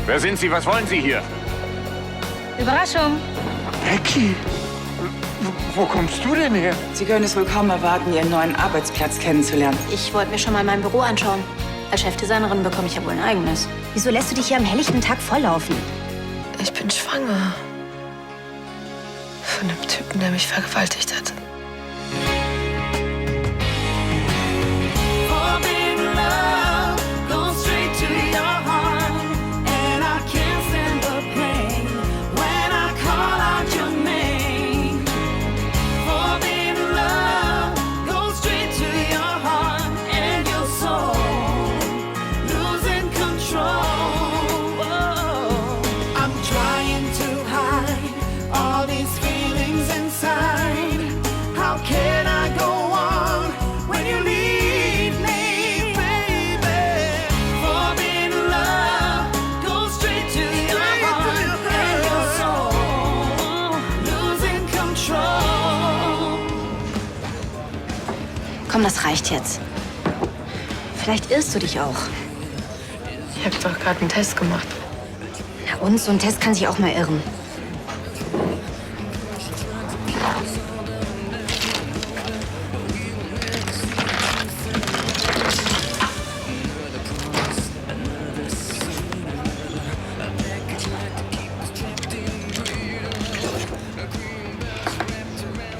Wer sind Sie? Was wollen Sie hier? Überraschung. Becky, wo kommst du denn her? Sie können es wohl kaum erwarten, Ihren neuen Arbeitsplatz kennenzulernen. Ich wollte mir schon mal mein Büro anschauen. Als Chefdesignerin bekomme ich ja wohl ein eigenes. Wieso lässt du dich hier am helllichten Tag volllaufen? Ich bin schwanger. Von dem Typen, der mich vergewaltigt hat. Komm, das reicht jetzt. Vielleicht irrst du dich auch. Ich habe doch gerade einen Test gemacht. Na und? So ein Test kann sich auch mal irren.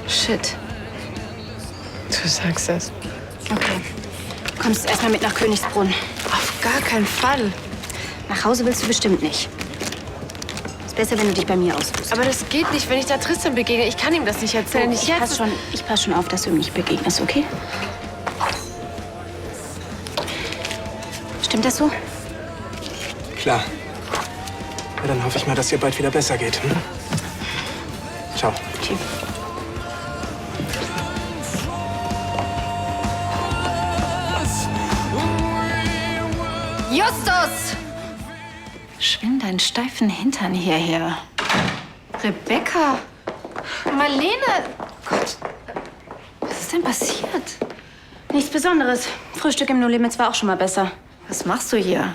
Shit. Du sagst das. Okay. Du kommst erstmal mit nach Königsbrunn. Auf gar keinen Fall. Nach Hause willst du bestimmt nicht. Ist besser, wenn du dich bei mir ausruhst. Aber das geht nicht, wenn ich da Tristan begegne. Ich kann ihm das nicht erzählen. Nicht jetzt. Ich pass schon auf, dass du ihm nicht begegnest, okay? Stimmt das so? Klar. Ja, dann hoffe ich mal, dass ihr bald wieder besser geht. Hm? Ciao. Tschüss. Justus! Schwing deinen steifen Hintern hierher. Rebecca! Marlene! Gott, was ist denn passiert? Nichts Besonderes. Frühstück im No Limits war auch schon mal besser. Was machst du hier?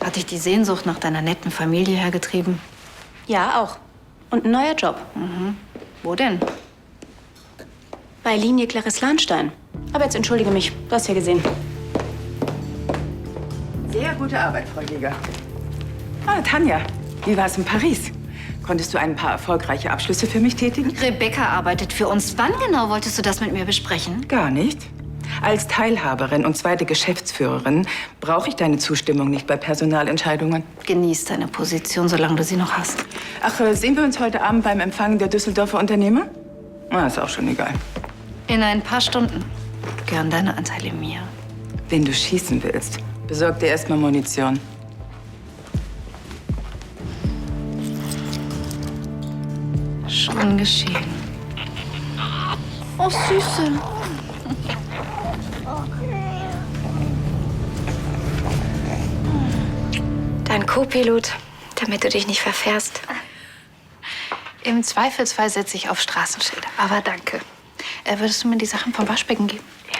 Hat dich die Sehnsucht nach deiner netten Familie hergetrieben? Ja, auch. Und ein neuer Job. Mhm. Wo denn? Bei Linie Clarice Lahnstein. Aber jetzt entschuldige mich, du hast ja gesehen. Sehr gute Arbeit, Frau Jäger. Ah, Tanja, wie war es in Paris? Konntest du ein paar erfolgreiche Abschlüsse für mich tätigen? Rebecca arbeitet für uns. Wann genau wolltest du das mit mir besprechen? Gar nicht. Als Teilhaberin und zweite Geschäftsführerin brauche ich deine Zustimmung nicht bei Personalentscheidungen. Genieß deine Position, solange du sie noch hast. Ach, sehen wir uns heute Abend beim Empfang der Düsseldorfer Unternehmer? Ah, ist auch schon egal. In ein paar Stunden gehören deine Anteile mir. Wenn du schießen willst, besorg dir erstmal Munition. Schon geschehen. Oh, Süße. Dein Co-Pilot, damit du dich nicht verfährst. Im Zweifelsfall setze ich auf Straßenschilder. Aber danke. Würdest du mir die Sachen vom Waschbecken geben? Ja.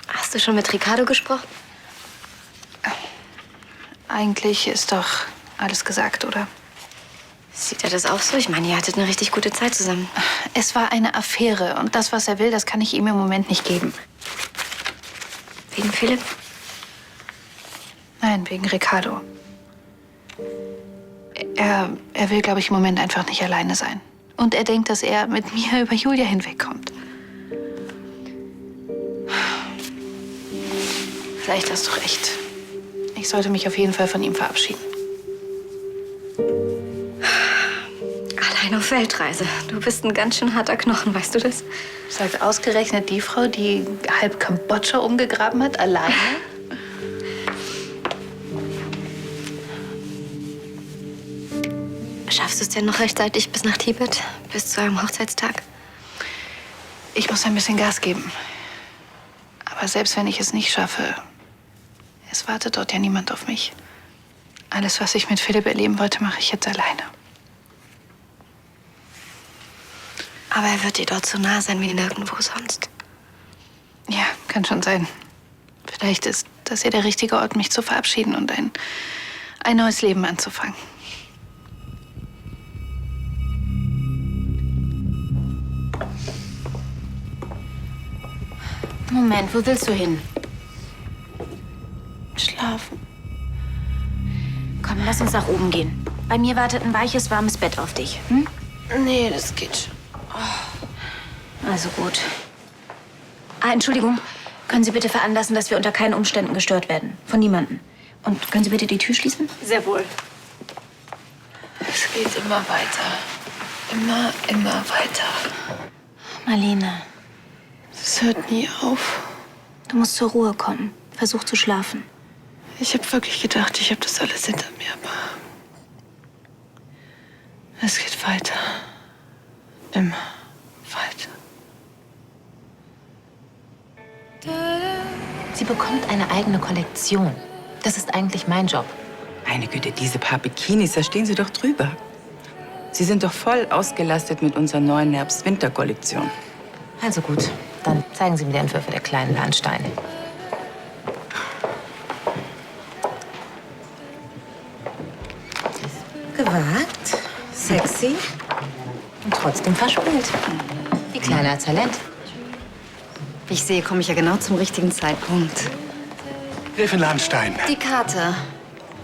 Hast du schon mit Ricardo gesprochen? Eigentlich ist doch alles gesagt, oder? Sieht er das auch so? Ich meine, ihr hattet eine richtig gute Zeit zusammen. Es war eine Affäre und das, was er will, das kann ich ihm im Moment nicht geben. Wegen Philipp? Nein, wegen Ricardo. Er will, glaube ich, im Moment einfach nicht alleine sein. Und er denkt, dass er mit mir über Julia hinwegkommt. Vielleicht hast du recht. Ich sollte mich auf jeden Fall von ihm verabschieden. Allein auf Weltreise. Du bist ein ganz schön harter Knochen, weißt du das? Sagt ausgerechnet die Frau, die halb Kambodscha umgegraben hat, alleine? Schaffst du es denn noch rechtzeitig bis nach Tibet? Bis zu eurem Hochzeitstag? Ich muss ein bisschen Gas geben. Aber selbst wenn ich es nicht schaffe, es wartet dort ja niemand auf mich. Alles, was ich mit Philipp erleben wollte, mache ich jetzt alleine. Aber er wird dir dort so nah sein wie nirgendwo sonst. Ja, kann schon sein. Vielleicht ist das hier der richtige Ort, mich zu verabschieden und ein neues Leben anzufangen. Moment, wo willst du hin? Schlafen. Komm, lass uns nach oben gehen. Bei mir wartet ein weiches, warmes Bett auf dich. Hm? Nee, das geht schon. Also gut. Entschuldigung. Können Sie bitte veranlassen, dass wir unter keinen Umständen gestört werden? Von niemandem. Und können Sie bitte die Tür schließen? Sehr wohl. Es geht immer weiter. Immer weiter. Marlene, Es hört nie auf. du musst zur Ruhe kommen. Versuch zu schlafen. Ich habe wirklich gedacht, ich habe das alles hinter mir, aber es geht weiter. Immer weiter. Sie bekommt eine eigene Kollektion. Das ist eigentlich mein Job. Meine Güte, diese paar Bikinis, da stehen Sie doch drüber. Sie sind doch voll ausgelastet mit unserer neuen Herbst-Winter-Kollektion. Also gut, dann zeigen Sie mir die Entwürfe der kleinen Lahnsteine. Gewagt, sexy und trotzdem verspielt. Die Kleine hat Talent. Wie ich sehe, komme ich ja genau zum richtigen Zeitpunkt. Gräfin Lahnstein. Die Karte.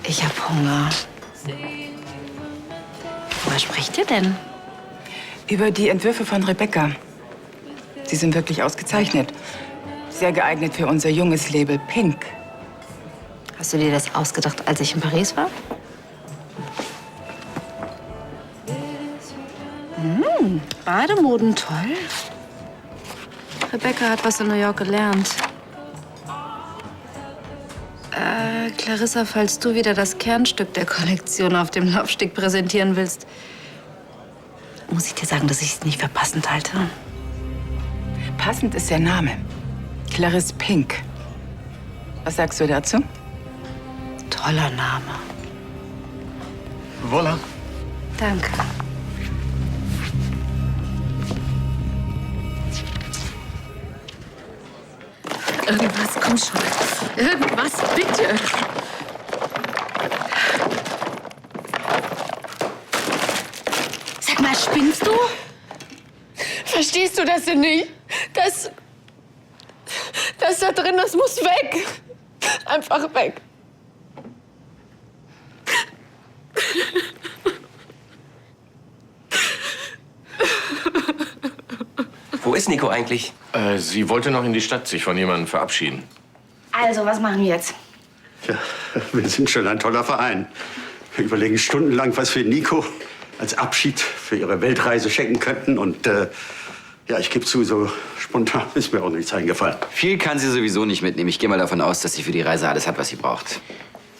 Ich hab Hunger. Worüber spricht ihr denn? Über die Entwürfe von Rebecca. Sie sind wirklich ausgezeichnet. Sehr geeignet für unser junges Label Pink. Hast du dir das ausgedacht, als ich in Paris war? Bademoden, toll. Rebecca hat was in New York gelernt. Clarissa, falls du wieder das Kernstück der Kollektion auf dem Laufsteg präsentieren willst, muss ich dir sagen, dass ich es nicht für passend halte. Passend ist der Name. Clarisse Pink. Was sagst du dazu? Toller Name. Voilà. Danke. Irgendwas, komm schon. Irgendwas, bitte. Sag mal, spinnst du? Verstehst du das denn nicht? Das da drin, das muss weg. Einfach weg. Wo ist Nico eigentlich? Sie wollte noch in die Stadt sich von jemandem verabschieden. Also, was machen wir jetzt? Ja, wir sind schon ein toller Verein. Wir überlegen stundenlang, was wir Nico als Abschied für ihre Weltreise schenken könnten. Und ja, ich gebe zu, so spontan ist mir auch nichts eingefallen. Viel kann sie sowieso nicht mitnehmen. Ich gehe mal davon aus, dass sie für die Reise alles hat, was sie braucht.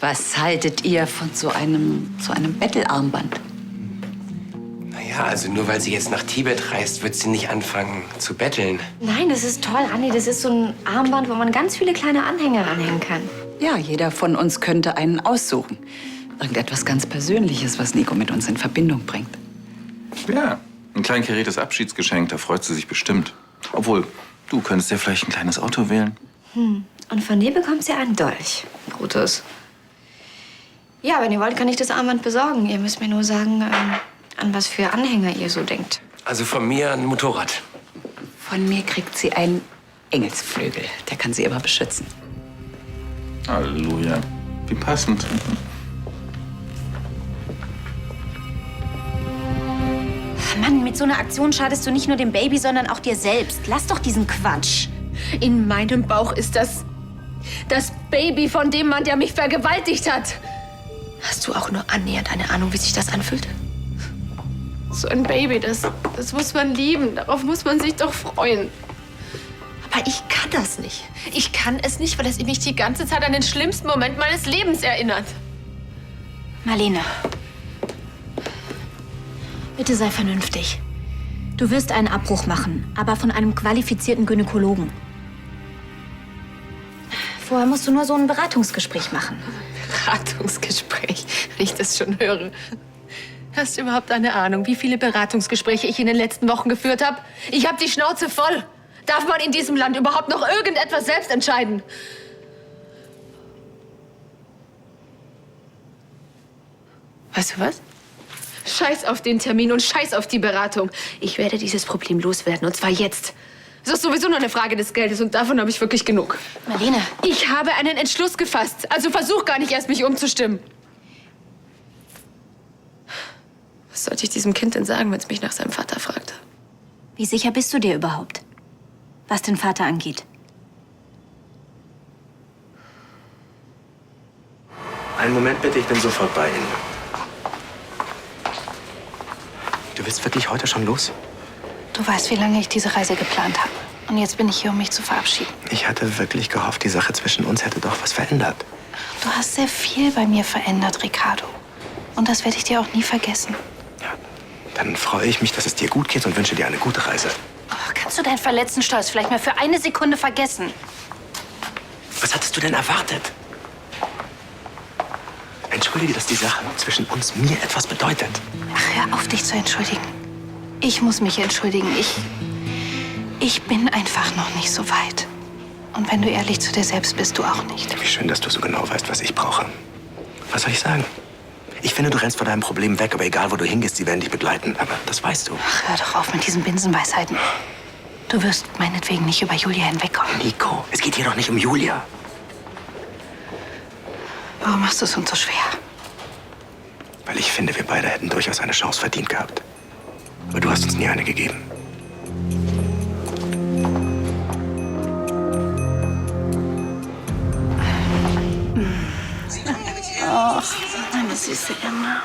Was haltet ihr von so einem Bettelarmband? Naja, also nur weil sie jetzt nach Tibet reist, wird sie nicht anfangen zu betteln. Nein, das ist toll, Anni. Das ist so ein Armband, wo man ganz viele kleine Anhänger ranhängen kann. Ja, jeder von uns könnte einen aussuchen. Irgendetwas ganz Persönliches, was Nico mit uns in Verbindung bringt. Ja, ein kleinkariertes Abschiedsgeschenk, da freut sie sich bestimmt. Obwohl, du könntest ja vielleicht ein kleines Auto wählen. Und von dir bekommt sie einen Dolch. Brutus. Ja, wenn ihr wollt, kann ich das Armband besorgen. Ihr müsst mir nur sagen, an was für Anhänger ihr so denkt. Also von mir ein Motorrad. Von mir kriegt sie einen Engelsflügel. Der kann sie immer beschützen. Halleluja. Wie passend. Mann, mit so einer Aktion schadest du nicht nur dem Baby, sondern auch dir selbst. Lass doch diesen Quatsch. In meinem Bauch ist das Baby von dem Mann, der mich vergewaltigt hat. Hast du auch nur annähernd eine Ahnung, wie sich das anfühlt? So ein Baby, das muss man lieben. Darauf muss man sich doch freuen. Aber ich kann das nicht. Ich kann es nicht, weil es mich die ganze Zeit an den schlimmsten Moment meines Lebens erinnert. Marlene, bitte sei vernünftig. Du wirst einen Abbruch machen, aber von einem qualifizierten Gynäkologen. Vorher musst du nur so ein Beratungsgespräch machen. Beratungsgespräch, wenn ich das schon höre. Hast du überhaupt eine Ahnung, wie viele Beratungsgespräche ich in den letzten Wochen geführt habe? Ich habe die Schnauze voll. Darf man in diesem Land überhaupt noch irgendetwas selbst entscheiden? Weißt du was? Scheiß auf den Termin und scheiß auf die Beratung. Ich werde dieses Problem loswerden, und zwar jetzt. Es ist sowieso nur eine Frage des Geldes und davon habe ich wirklich genug. Marlene. Ich habe einen Entschluss gefasst, also versuch gar nicht erst, mich umzustimmen. Was sollte ich diesem Kind denn sagen, wenn es mich nach seinem Vater fragt? Wie sicher bist du dir überhaupt, was den Vater angeht? Einen Moment bitte, ich bin sofort bei Ihnen. Du willst wirklich heute schon los? Du weißt, wie lange ich diese Reise geplant habe. Und jetzt bin ich hier, um mich zu verabschieden. Ich hatte wirklich gehofft, die Sache zwischen uns hätte doch was verändert. Du hast sehr viel bei mir verändert, Ricardo. Und das werde ich dir auch nie vergessen. Dann freue ich mich, dass es dir gut geht und wünsche dir eine gute Reise. Oh, kannst du deinen verletzten Stolz vielleicht mal für eine Sekunde vergessen? Was hattest du denn erwartet? Entschuldige, dass die Sache zwischen uns mir etwas bedeutet. Ach, hör auf, dich zu entschuldigen. Ich muss mich entschuldigen. Ich bin einfach noch nicht so weit. Und wenn du ehrlich zu dir selbst bist, du auch nicht. Wie schön, dass du so genau weißt, was ich brauche. Was soll ich sagen? Ich finde, du rennst vor deinem Problem weg, aber egal, wo du hingehst, sie werden dich begleiten. Aber das weißt du. Ach, hör doch auf mit diesen Binsenweisheiten. Du wirst meinetwegen nicht über Julia hinwegkommen. Nico, es geht hier doch nicht um Julia. Warum machst du es uns so schwer? Weil ich finde, wir beide hätten durchaus eine Chance verdient gehabt. Aber du hast uns nie eine gegeben. Ach, meine süße Emma.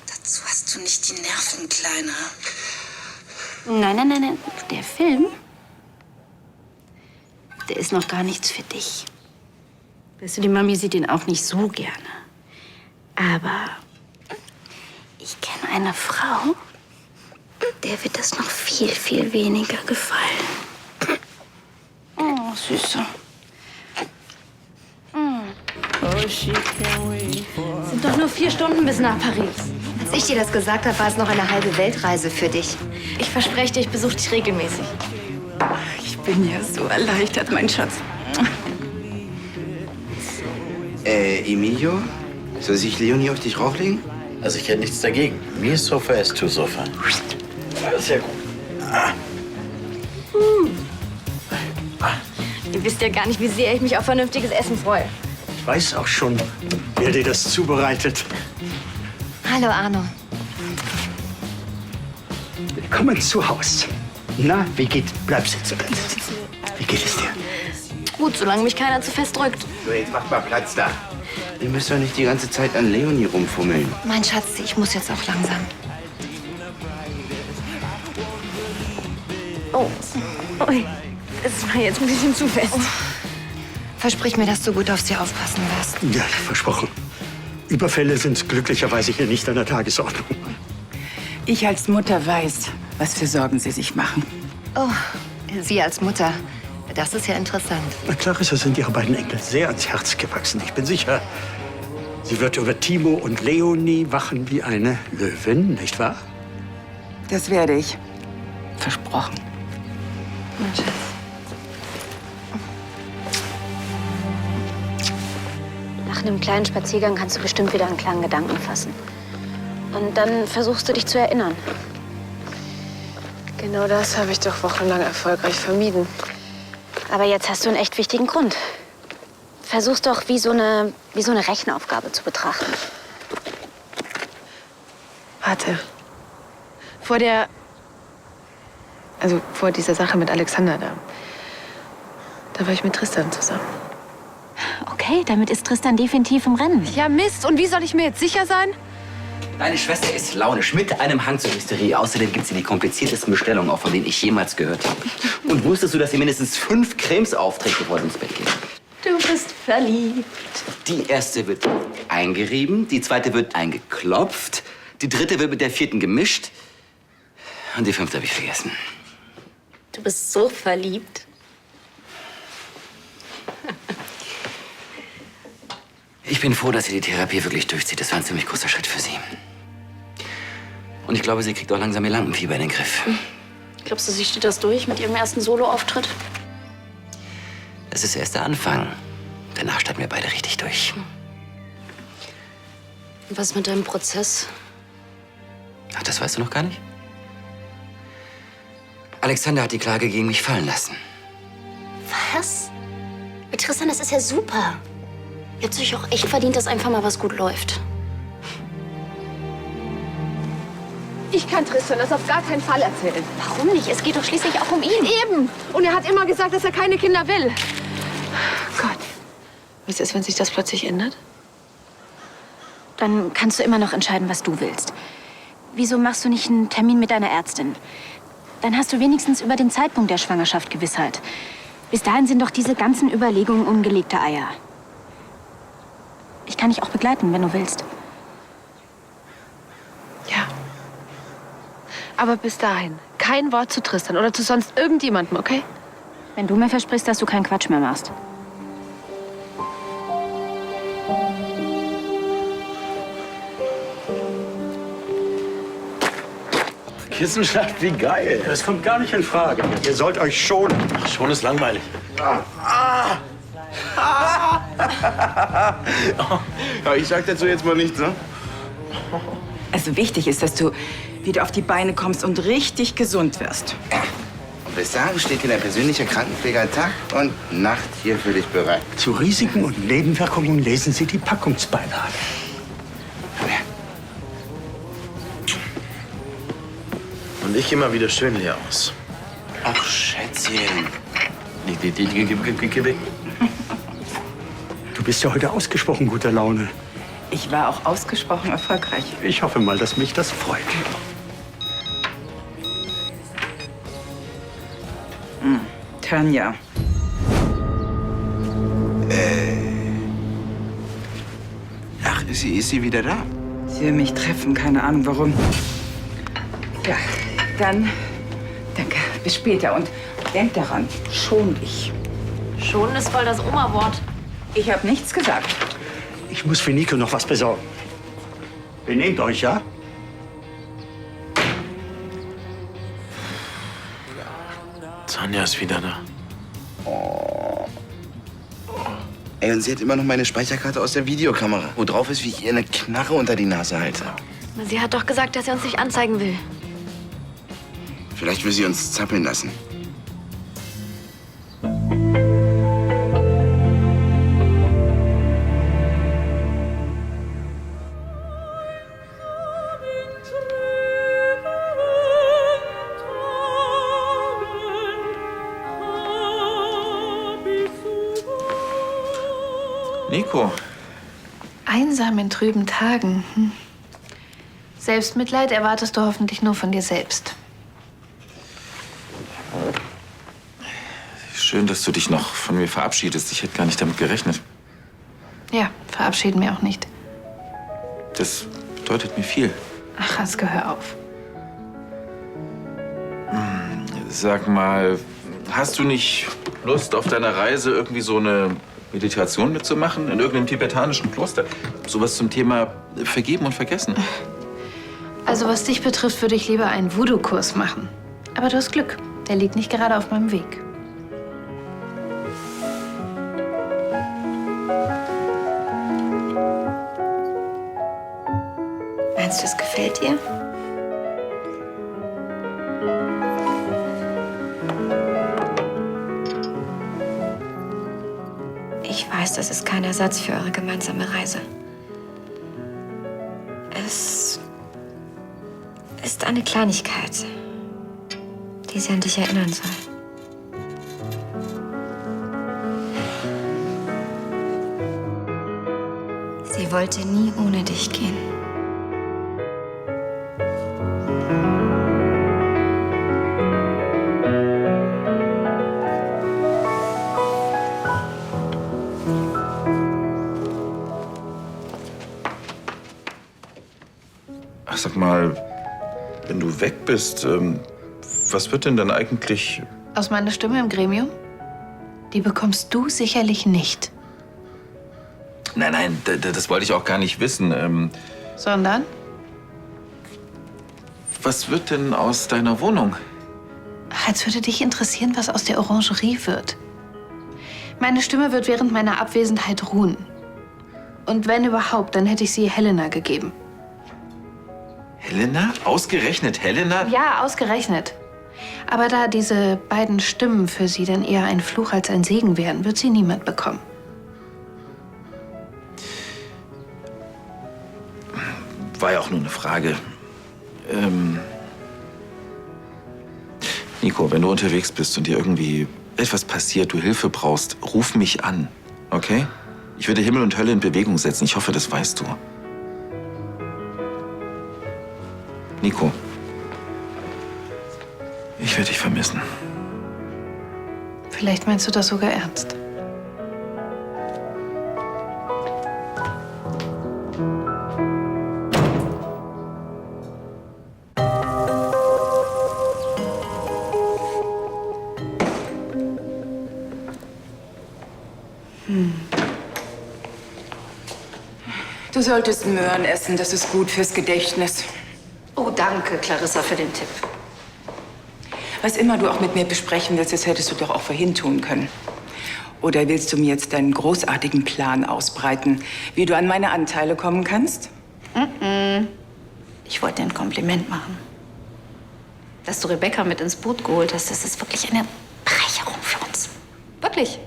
Dazu hast du nicht die Nerven, Kleiner. Nein. Der Film, der ist noch gar nichts für dich. Weißt du, die Mami sieht ihn auch nicht so gerne. Aber ich kenne eine Frau, der wird das noch viel, viel weniger gefallen. Oh, Süße. Es sind doch nur 4 Stunden bis nach Paris. Als ich dir das gesagt habe, war es noch eine halbe Weltreise für dich. Ich verspreche dir, ich besuche dich regelmäßig. Ich bin ja so erleichtert, mein Schatz. Emilio? Soll sich Leonie auf dich rauflegen? Also ich hätte nichts dagegen. Mir Sofa ist to Sofa. Sehr gut. Ihr wisst ja gar nicht, wie sehr ich mich auf vernünftiges Essen freue. Ich weiß auch schon, wer dir das zubereitet. Hallo, Arno. Willkommen zu Haus. Na, wie geht? Bleib sitzen. Wie geht es dir? Gut, solange mich keiner zu fest drückt. So, jetzt macht mal Platz da. Ihr müsst doch nicht die ganze Zeit an Leonie rumfummeln. Mein Schatz, ich muss jetzt auch langsam. Oh, ui, das war jetzt ein bisschen zu fest. Versprich mir, dass du gut auf sie aufpassen wirst. Ja, versprochen. Überfälle sind glücklicherweise hier nicht an der Tagesordnung. Ich als Mutter weiß, was für Sorgen Sie sich machen. Oh, Sie als Mutter. Das ist ja interessant. Na, Clarissa sind Ihre beiden Enkel sehr ans Herz gewachsen. Ich bin sicher, sie wird über Timo und Leonie wachen wie eine Löwin, nicht wahr? Das werde ich. Versprochen. Mein Schatz. Nach einem kleinen Spaziergang kannst du bestimmt wieder einen klaren Gedanken fassen. Und dann versuchst du dich zu erinnern. Genau das habe ich doch wochenlang erfolgreich vermieden. Aber jetzt hast du einen echt wichtigen Grund. Versuch's doch wie so eine Rechenaufgabe zu betrachten. Warte. Vor dieser Sache mit Alexander da war ich mit Tristan zusammen. Okay, damit ist Tristan definitiv im Rennen. Ja, Mist. Und wie soll ich mir jetzt sicher sein? Deine Schwester ist launisch, mit einem Hang zur Hysterie. Außerdem gibt sie die kompliziertesten Bestellungen, auch von denen ich jemals gehört habe. Und wusstest du, dass sie mindestens 5 Cremes aufträgt, bevor sie ins Bett geht? Du bist verliebt. Die erste wird eingerieben, die zweite wird eingeklopft, die dritte wird mit der vierten gemischt und die 5. habe ich vergessen. Du bist so verliebt. Ich bin froh, dass sie die Therapie wirklich durchzieht. Das war ein ziemlich großer Schritt für sie. glaube, sie kriegt auch langsam ihr Lampenfieber in den Griff. Glaubst du, sie steht das durch mit ihrem ersten Solo-Auftritt? Das ist erst der Anfang. Danach starten wir beide richtig durch. Und was mit deinem Prozess? Ach, das weißt du noch gar nicht? Alexander hat die Klage gegen mich fallen lassen. Was? Tristan, das ist ja super. Ihr habt euch auch echt verdient, dass einfach mal was gut läuft. Ich kann Tristan das auf gar keinen Fall erzählen. Warum nicht? Es geht doch schließlich auch um ihn. Eben. Und er hat immer gesagt, dass er keine Kinder will. Gott. Was ist, wenn sich das plötzlich ändert? Dann kannst du immer noch entscheiden, was du willst. Wieso machst du nicht einen Termin mit deiner Ärztin? Dann hast du wenigstens über den Zeitpunkt der Schwangerschaft Gewissheit. Bis dahin sind doch diese ganzen Überlegungen ungelegte Eier. Ich kann dich auch begleiten, wenn du willst. Ja. Aber bis dahin kein Wort zu Tristan oder zu sonst irgendjemandem, okay? Wenn du mir versprichst, dass du keinen Quatsch mehr machst. Kissenschlacht, wie geil. Das kommt gar nicht in Frage. Ihr sollt euch schonen. Ach, schon ist langweilig. Ja, ich sag dazu jetzt mal nichts, ne? Also wichtig ist, dass du wieder auf die Beine kommst und richtig gesund wirst. Und bis dahin steht hier der persönliche Krankenpfleger Tag und Nacht hier für dich bereit. Zu Risiken und Nebenwirkungen lesen Sie die Packungsbeilage. Und ich gehe mal wieder schön leer aus. Ach, Schätzchen. Geh weg. Du bist ja heute ausgesprochen guter Laune. Ich war auch ausgesprochen erfolgreich. Ich hoffe mal, dass mich das freut. Tanja. Ach, ist sie wieder da? Sie will mich treffen, keine Ahnung warum. Ja, dann danke. Bis später und denk daran, schon dich. Schonen ist voll das Oma-Wort. Ich habe nichts gesagt. Ich muss für Nico noch was besorgen. Benehmt euch, ja? Tanja ist wieder da. Ey, und sie hat immer noch meine Speicherkarte aus der Videokamera, wo drauf ist, wie ich ihr eine Knarre unter die Nase halte. Sie hat doch gesagt, dass er uns nicht anzeigen will. Vielleicht will sie uns zappeln lassen. Nico. Einsam in trüben Tagen. Selbstmitleid erwartest du hoffentlich nur von dir selbst. Schön, dass du dich noch von mir verabschiedest. Ich hätte gar nicht damit gerechnet. Ja, verabschieden wir auch nicht. Das bedeutet mir viel. Ach, Haske, hör auf. Sag mal, hast du nicht Lust, auf deiner Reise irgendwie so eine Meditation mitzumachen? In irgendeinem tibetanischen Kloster? Sowas zum Thema Vergeben und Vergessen. Also, was dich betrifft, würde ich lieber einen Voodoo-Kurs machen. Aber du hast Glück. Der liegt nicht gerade auf meinem Weg. Meinst du, es gefällt ihr? Ich weiß, das ist kein Ersatz für eure gemeinsame Reise. Es ist eine Kleinigkeit, die sie an dich erinnern soll. Sie wollte nie ohne dich gehen. Ach, sag mal, wenn du weg bist, was wird denn dann eigentlich? Aus meiner Stimme im Gremium? Die bekommst du sicherlich nicht. Nein, das wollte ich auch gar nicht wissen. Sondern? Was wird denn aus deiner Wohnung? Ach, als würde dich interessieren, was aus der Orangerie wird. Meine Stimme wird während meiner Abwesenheit ruhen. Und wenn überhaupt, dann hätte ich sie Helena gegeben. Helena? Ausgerechnet Helena? Ja, ausgerechnet. Aber da diese beiden Stimmen für sie dann eher ein Fluch als ein Segen wären, wird sie niemand bekommen. War ja auch nur eine Frage. Nico, wenn du unterwegs bist und dir irgendwie etwas passiert, du Hilfe brauchst, ruf mich an, okay? Ich würde Himmel und Hölle in Bewegung setzen. Ich hoffe, das weißt du. Nico, ich werde dich vermissen. Vielleicht meinst du das sogar ernst. Du solltest Möhren essen, das ist gut fürs Gedächtnis. Oh, danke, Clarissa, für den Tipp. Was immer du auch mit mir besprechen willst, das hättest du doch auch vorhin tun können. Oder willst du mir jetzt deinen großartigen Plan ausbreiten, wie du an meine Anteile kommen kannst? Ich wollte dir ein Kompliment machen. Dass du Rebecca mit ins Boot geholt hast, das ist wirklich eine Bereicherung für uns. Wirklich.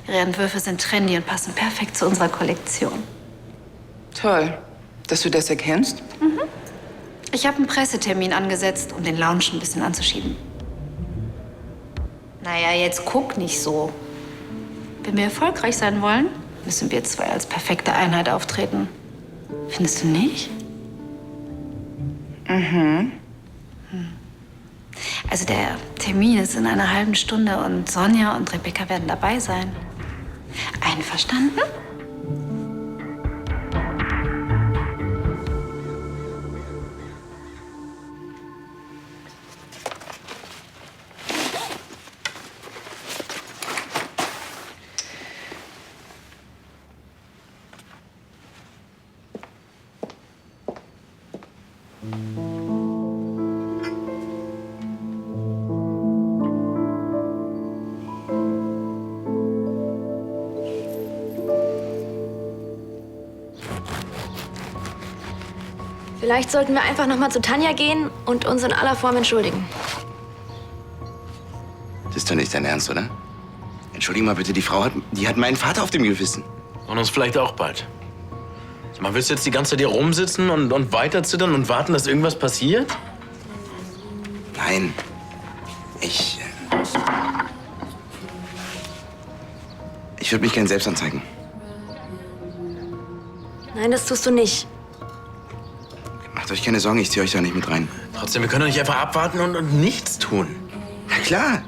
Ihre Entwürfe sind trendy und passen perfekt zu unserer Kollektion. Toll, dass du das erkennst. Ich habe einen Pressetermin angesetzt, um den Lounge ein bisschen anzuschieben. Naja, jetzt guck nicht so. Wenn wir erfolgreich sein wollen, müssen wir zwei als perfekte Einheit auftreten. Findest du nicht? Also der Termin ist in einer halben Stunde und Sonja und Rebecca werden dabei sein. Einverstanden? Vielleicht sollten wir einfach noch mal zu Tanja gehen und uns in aller Form entschuldigen. Das ist doch nicht dein Ernst, oder? Entschuldige mal bitte, die hat meinen Vater auf dem Gewissen. Und uns vielleicht auch bald. Sag mal, willst du jetzt die ganze Zeit hier rumsitzen und weiter zittern und warten, dass irgendwas passiert? Nein. Ich würde mich gern selbst anzeigen. Nein, das tust du nicht. Macht euch keine Sorgen, ich ziehe euch da nicht mit rein. Trotzdem, wir können doch nicht einfach abwarten und nichts tun. Na klar.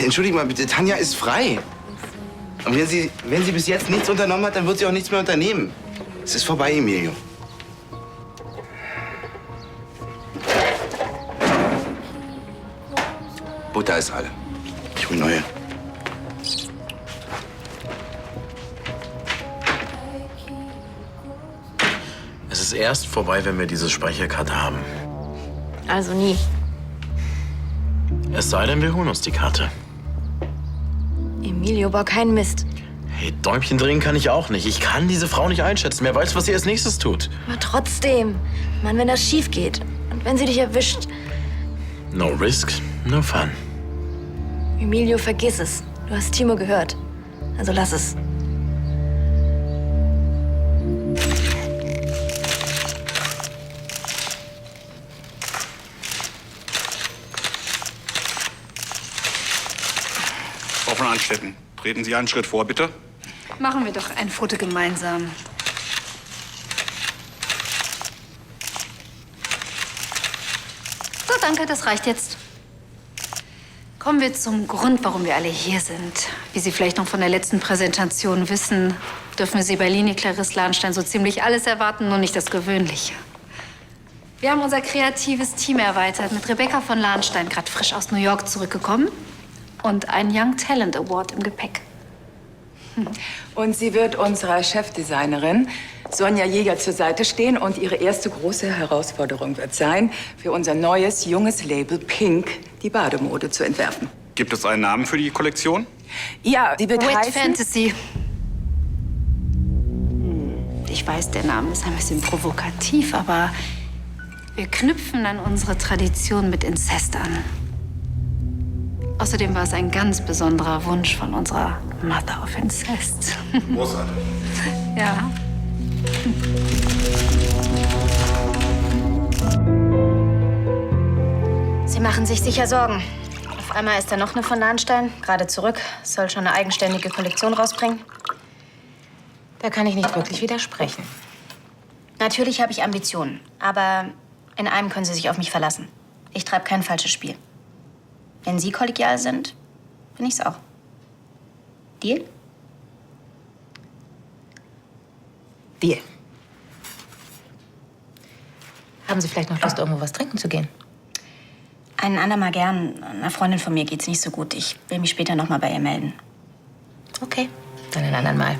Entschuldige mal bitte, Tanja ist frei. Und wenn sie bis jetzt nichts unternommen hat, dann wird sie auch nichts mehr unternehmen. Es ist vorbei, Emilio. Butter ist alle. Ich hol neue. Es ist erst vorbei, wenn wir diese Speicherkarte haben. Also nie. Es sei denn, wir holen uns die Karte. Emilio, bau keinen Mist. Hey, Däumchen drehen kann ich auch nicht. Ich kann diese Frau nicht einschätzen. Wer weiß, was sie als nächstes tut. Aber trotzdem. Mann, wenn das schief geht und wenn sie dich erwischt. No risk, no fun. Emilio, vergiss es. Du hast Timo gehört. Also lass es. Frau von Anstetten, treten Sie einen Schritt vor, bitte. Machen wir doch ein Foto gemeinsam. So, danke, das reicht jetzt. Kommen wir zum Grund, warum wir alle hier sind. Wie Sie vielleicht noch von der letzten Präsentation wissen, dürfen wir Sie bei Linie Clarisse Lahnstein so ziemlich alles erwarten, nur nicht das Gewöhnliche. Wir haben unser kreatives Team erweitert mit Rebecca von Lahnstein, gerade frisch aus New York zurückgekommen, und einen Young Talent Award im Gepäck. Und sie wird unserer Chefdesignerin Sonja Jäger zur Seite stehen und ihre erste große Herausforderung wird sein, für unser neues, junges Label Pink die Bademode zu entwerfen. Gibt es einen Namen für die Kollektion? Ja, die wird Wet heißen... Fantasy. Ich weiß, der Name ist ein bisschen provokativ, aber wir knüpfen an unsere Tradition mit Inzest an. Außerdem war es ein ganz besonderer Wunsch von unserer Mother of Incest. Großartig. Ja. Sie machen sich sicher Sorgen. Auf einmal ist da noch eine von Lahnstein, gerade zurück, soll schon eine eigenständige Kollektion rausbringen. Da kann ich nicht wirklich widersprechen. Natürlich habe ich Ambitionen, aber in einem können Sie sich auf mich verlassen. Ich treibe kein falsches Spiel. Wenn Sie kollegial sind, bin ich's auch. Deal? Deal. Haben Sie vielleicht noch Lust, irgendwo was trinken zu gehen? Einen andermal gern. Einer Freundin von mir geht's nicht so gut. Ich will mich später noch mal bei ihr melden. Okay, dann ein anderen Mal.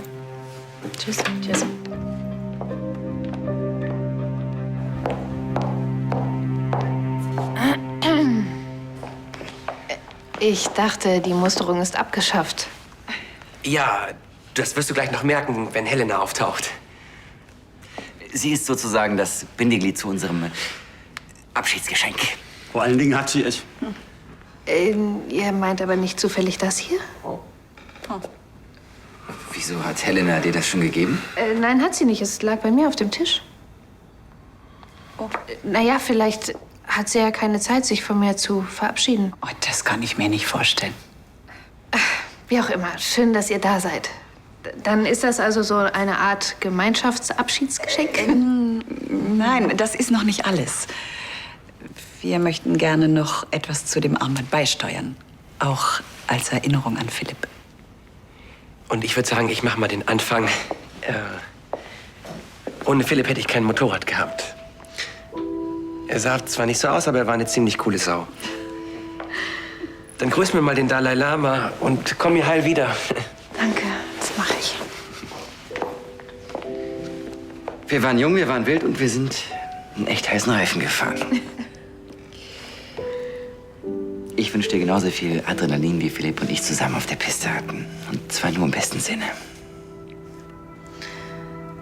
Tschüss. Tschüss. Ich dachte, die Musterung ist abgeschafft. Ja, das wirst du gleich noch merken, wenn Helena auftaucht. Sie ist sozusagen das Bindeglied zu unserem Abschiedsgeschenk. Vor allen Dingen hat sie es. Ihr meint aber nicht zufällig das hier? Wieso hat Helena dir das schon gegeben? Nein, hat sie nicht. Es lag bei mir auf dem Tisch. Naja, vielleicht hat sie ja keine Zeit, sich von mir zu verabschieden. Oh, das kann ich mir nicht vorstellen. Wie auch immer, schön, dass ihr da seid. Dann ist das also so eine Art Gemeinschaftsabschiedsgeschenk? Nein, das ist noch nicht alles. Wir möchten gerne noch etwas zu dem Armband beisteuern. Auch als Erinnerung an Philipp. Und ich würde sagen, ich mache mal den Anfang. Ohne Philipp hätte ich kein Motorrad gehabt. Er sah zwar nicht so aus, aber er war eine ziemlich coole Sau. Dann grüß mir mal den Dalai Lama und komm mir heil wieder. Danke, das mache ich. Wir waren jung, wir waren wild und wir sind einen echt heißen Reifen gefahren. Ich wünsche dir genauso viel Adrenalin, wie Philipp und ich zusammen auf der Piste hatten. Und zwar nur im besten Sinne.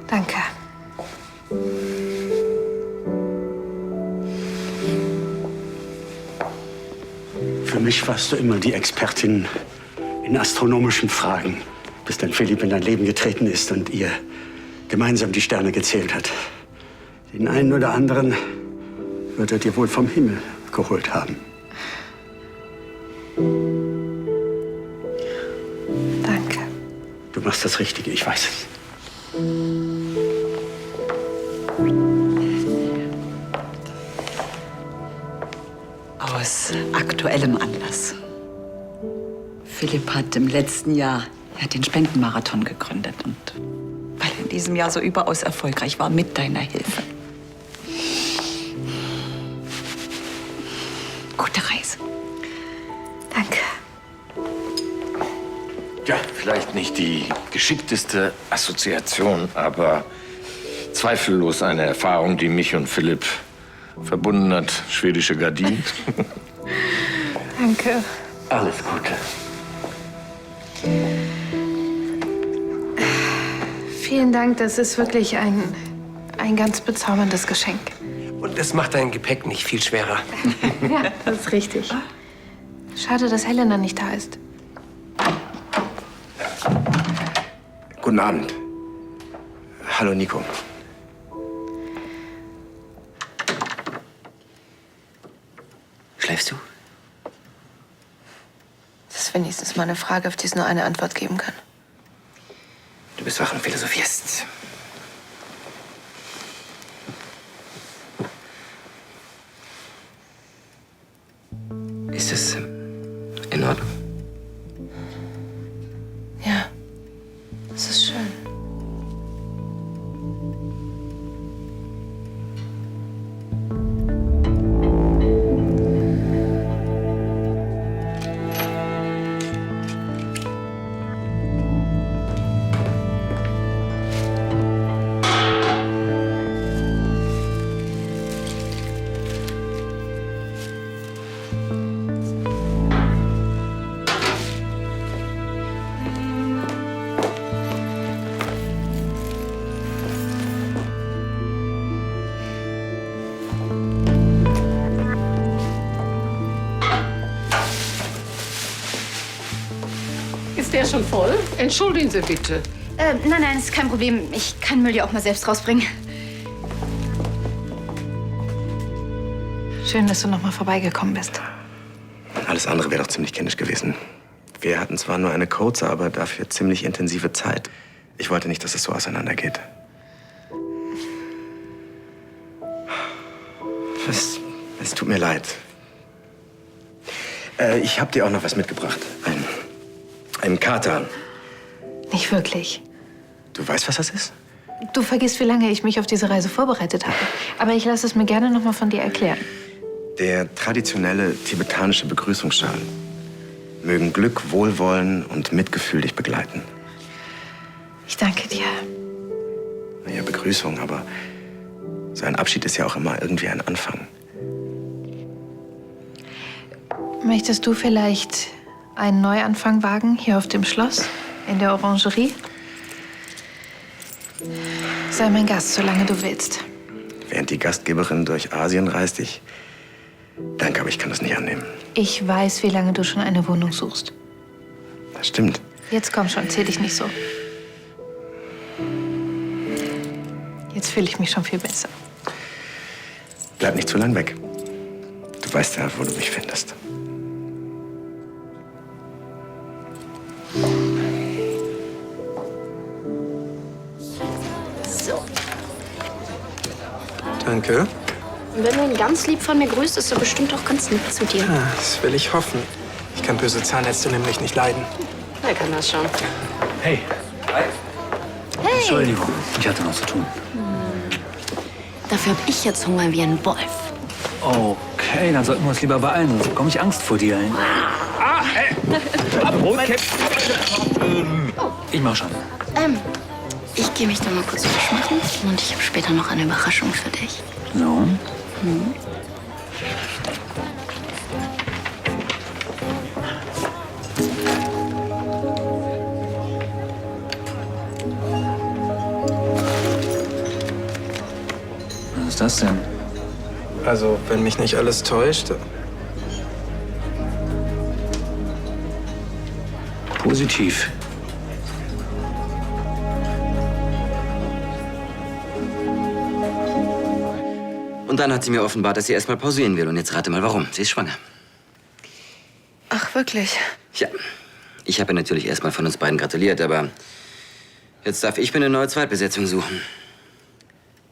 Danke. Für mich warst du immer die Expertin in astronomischen Fragen, bis dann Philipp in dein Leben getreten ist und ihr gemeinsam die Sterne gezählt hat. Den einen oder anderen wird er dir wohl vom Himmel geholt haben. Danke. Du machst das Richtige, ich weiß es. Aus aktuellem Anlass. Philipp hat im letzten Jahr den Spendenmarathon gegründet und weil er in diesem Jahr so überaus erfolgreich war mit deiner Hilfe. Gute Reise. Danke. Ja, vielleicht nicht die geschickteste Assoziation, aber zweifellos eine Erfahrung, die mich und Philipp verbunden hat. Schwedische Gardinen. Danke. Alles Gute. Vielen Dank, das ist wirklich ein ganz bezauberndes Geschenk. Und es macht dein Gepäck nicht viel schwerer. Ja, das ist richtig. Schade, dass Helena nicht da ist. Guten Abend. Hallo, Nico. Schläfst du? Das ist wenigstens mal eine Frage, auf die es nur eine Antwort geben kann. Du bist wach und philosophierst. Ist es in Ordnung? Ja, es ist schön. Ist der schon voll? Entschuldigen Sie bitte. Nein, ist kein Problem. Ich kann Müll ja auch mal selbst rausbringen. Schön, dass du noch mal vorbeigekommen bist. Alles andere wäre doch ziemlich kindisch gewesen. Wir hatten zwar nur eine kurze, aber dafür ziemlich intensive Zeit. Ich wollte nicht, dass es so auseinandergeht. Es tut mir leid. Ich habe dir auch noch was mitgebracht. Einen Kater. Nicht wirklich. Du weißt, was das ist? Du vergisst, wie lange ich mich auf diese Reise vorbereitet habe. Aber ich lasse es mir gerne noch mal von dir erklären. Der traditionelle tibetanische Begrüßungsschal. Mögen Glück, Wohlwollen und Mitgefühl dich begleiten. Ich danke dir. Naja, Begrüßung, aber so ein Abschied ist ja auch immer irgendwie ein Anfang. Möchtest du vielleicht einen Neuanfang wagen, hier auf dem Schloss, in der Orangerie? Sei mein Gast, solange du willst. Während die Gastgeberin durch Asien reist, danke, aber ich kann das nicht annehmen. Ich weiß, wie lange du schon eine Wohnung suchst. Das stimmt. Jetzt komm schon, zähl dich nicht so. Jetzt fühle ich mich schon viel besser. Bleib nicht zu lang weg. Du weißt ja, wo du mich findest. So. Danke. Und wenn du ihn ganz lieb von mir grüßt, ist er bestimmt auch ganz nett zu dir. Ah, das will ich hoffen. Ich kann böse Zahnärzte nämlich nicht leiden. Er kann das schon. Hey. Hey! Entschuldigung, ich hatte noch zu tun. Dafür habe ich jetzt Hunger wie ein Wolf. Okay, dann sollten wir uns lieber beeilen, sonst bekomme ich Angst vor dir. Ich mach schon. Ich gehe mich noch mal kurz frisch machen und ich habe später noch eine Überraschung für dich. So? Was ist das denn? Also, wenn mich nicht alles täuscht. Positiv. Und dann hat sie mir offenbart, dass sie erst mal pausieren will. Und jetzt rate mal, warum. Sie ist schwanger. Ach, wirklich? Ja, ich habe ihr natürlich erst mal von uns beiden gratuliert, aber jetzt darf ich mir eine neue Zweitbesetzung suchen.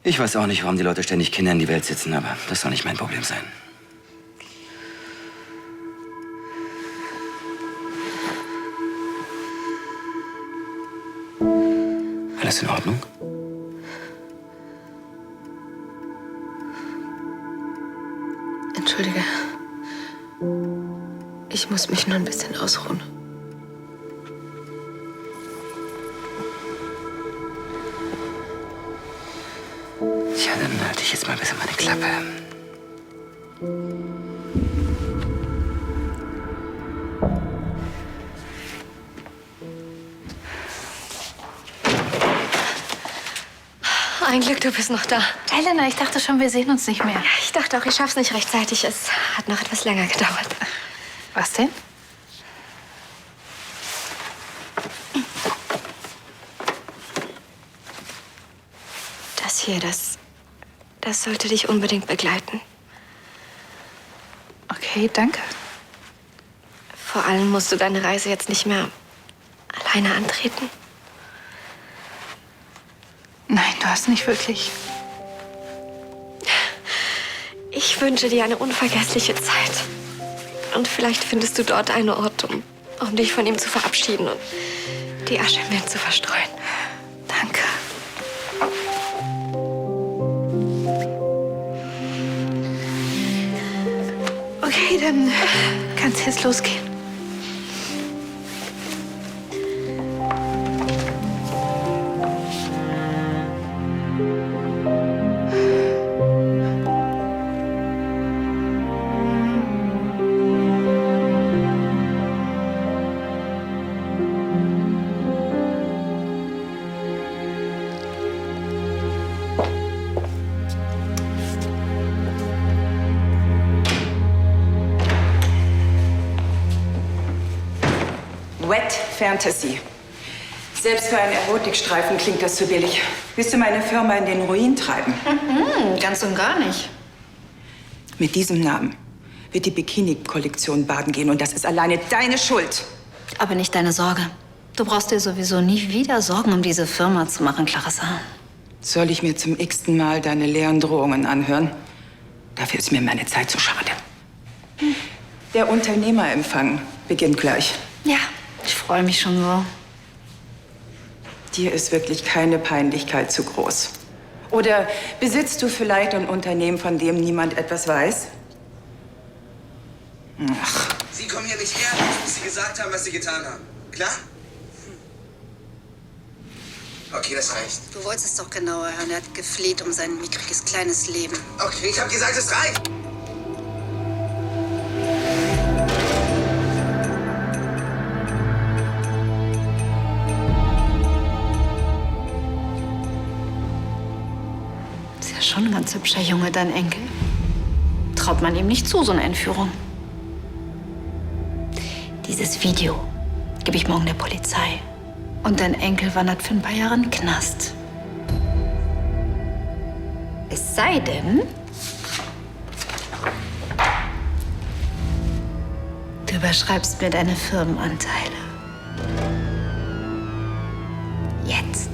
Ich weiß auch nicht, warum die Leute ständig Kinder in die Welt setzen, aber das soll nicht mein Problem sein. Alles in Ordnung? Entschuldige. Ich muss mich nur ein bisschen ausruhen. Tja, dann halte ich jetzt mal ein bisschen meine Klappe. Ein Glück, du bist noch da. Elena, ich dachte schon, wir sehen uns nicht mehr. Ja, ich dachte auch, ich schaff's nicht rechtzeitig. Es hat noch etwas länger gedauert. Was denn? Das hier, das sollte dich unbedingt begleiten. Okay, danke. Vor allem musst du deine Reise jetzt nicht mehr alleine antreten. Nein, du hast nicht wirklich. Ich wünsche dir eine unvergessliche Zeit. Und vielleicht findest du dort einen Ort, um dich von ihm zu verabschieden und die Asche im Wind zu verstreuen. Danke. Okay, dann kann's jetzt losgehen. Wet Fantasy. Selbst für einen Erotikstreifen klingt das zu billig. Willst du meine Firma in den Ruin treiben? Ganz und gar nicht. Mit diesem Namen wird die Bikini-Kollektion baden gehen und das ist alleine deine Schuld. Aber nicht deine Sorge. Du brauchst dir sowieso nie wieder Sorgen um diese Firma zu machen, Clarissa. Soll ich mir zum x-ten Mal deine leeren Drohungen anhören? Dafür ist mir meine Zeit zu schade. Der Unternehmerempfang beginnt gleich. Ja, ich freue mich schon so. Dir ist wirklich keine Peinlichkeit zu groß. Oder besitzt du vielleicht ein Unternehmen, von dem niemand etwas weiß? Ach. Sie kommen hier nicht her, bis Sie gesagt haben, was Sie getan haben. Klar? Okay, das reicht. Du wolltest es doch genauer hören. Er hat gefleht um sein mickriges kleines Leben. Okay, ich habe gesagt, es reicht. Ist ja schon ein ganz hübscher Junge, dein Enkel. Traut man ihm nicht zu, so eine Entführung. Dieses Video gebe ich morgen der Polizei. Und dein Enkel wandert für ein paar Jahre in den Knast. Es sei denn, du überschreibst mir deine Firmenanteile. Jetzt.